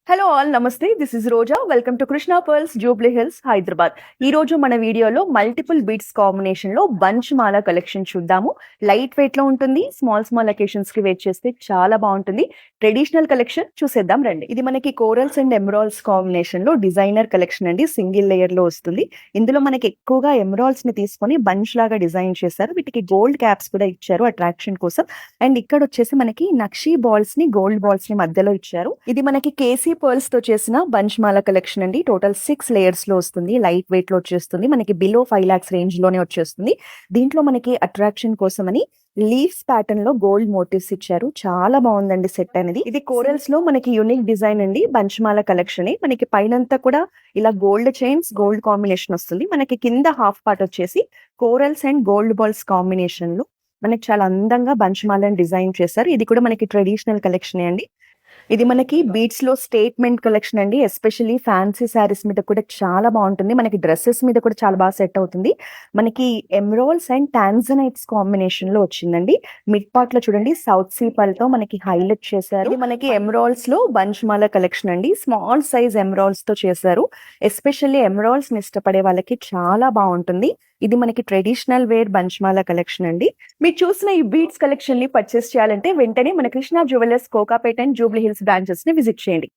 Hello all నమస్తే. This is Roja. Welcome to Krishna pearls, Jubilee hills, Hyderabad. ఈ రోజు మన వీడియోలో మల్టిపుల్ బీడ్స్ కాంబినేషన్ లో బంచ్ మాల కలెక్షన్ చూద్దాము. లైట్ వెయిట్ లో ఉంటుంది. స్మాల్ అకేషన్స్ కి వేర్ చేస్తే చాలా బాగుంటుంది. ట్రెడిషనల్ కలెక్షన్ చూసేద్దాం రండి. ఇది మనకి కోరల్స్ అండ్ ఎమరాల్డ్స్ కాంబినేషన్ లో డిజైనర్ కలెక్షన్ అండి. సింగిల్ లేయర్ లో వస్తుంది. ఇందులో మనకి ఎక్కువగా ఎమరాల్డ్స్ ని తీసుకొని బంచ్ లాగా డిజైన్ చేశారు. వీటికి గోల్డ్ క్యాప్స్ కూడా ఇచ్చారు అట్రాక్షన్ కోసం. అండ్ ఇక్కడ వచ్చేసి మనకి నక్షీ బాల్స్ ని, గోల్డ్ బాల్స్ ని మధ్యలో ఇచ్చారు. ఇది మనకి కేసీ పర్ల్స్ తో చేసిన బంచ్ మాల కలెక్షన్ అండి. టోటల్ 6 లేయర్స్ లో వస్తుంది. లైట్ వెయిట్ లో వచ్చేస్తుంది. మనకి బిలో 5 lakhs రేంజ్ లోనే వచ్చేస్తుంది. దీంట్లో మనకి అట్రాక్షన్ కోసం అని లీవ్స్ ప్యాటర్న్ లో గోల్డ్ మోటివ్స్ ఇచ్చారు. చాలా బాగుందండి సెట్ అనేది. ఇది కోరల్స్ లో మనకి యూనిక్ డిజైన్ అండి. బంచ్మాల కలెక్షన్ మనకి పైనంతా కూడా ఇలా గోల్డ్ చైన్స్, గోల్డ్ కాంబినేషన్ వస్తుంది. మనకి కింద హాఫ్ పార్ట్ వచ్చేసి corals and gold balls combination లో మనకి చాలా అందంగా బంచ్మాలని డిజైన్ చేశారు. ఇది కూడా మనకి ట్రెడిషనల్ కలెక్షన్ అండి. ఇది మనకి బీట్స్ లో స్టేట్మెంట్ కలెక్షన్ అండి. ఎస్పెషల్లీ ఫ్యాన్సీ శారీస్ మీద కూడా చాలా బాగుంటుంది. మనకి డ్రెస్సెస్ మీద కూడా చాలా బాగా సెట్ అవుతుంది. మనకి ఎమరాల్డ్స్ అండ్ టాన్జనైట్స్ కాంబినేషన్ లో వచ్చిందండి. మిడ్ పార్ట్ లో చూడండి సౌత్ సీ పల్ తో మనకి హైలైట్ చేశారు. ఇది మనకి ఎమరాల్డ్స్ లో బంచ్మాల కలెక్షన్ అండి. స్మాల్ సైజ్ ఎమరాల్డ్స్ తో చేశారు. ఎస్పెషల్లీ ఎమరాల్డ్స్ ని ఇష్టపడే వాళ్ళకి చాలా బాగుంటుంది. ఇది మనకి ట్రెడిషనల్ వేర్ బంచ్మాల కలెక్షన్ అండి. మీరు చూసిన ఈ బీట్స్ కలెక్షన్ ని పర్చేస్ చేయాలంటే వెంటనే మన Krishna jewellers Kokapet and Jubilee hills branches ని విజిట్ చేయండి.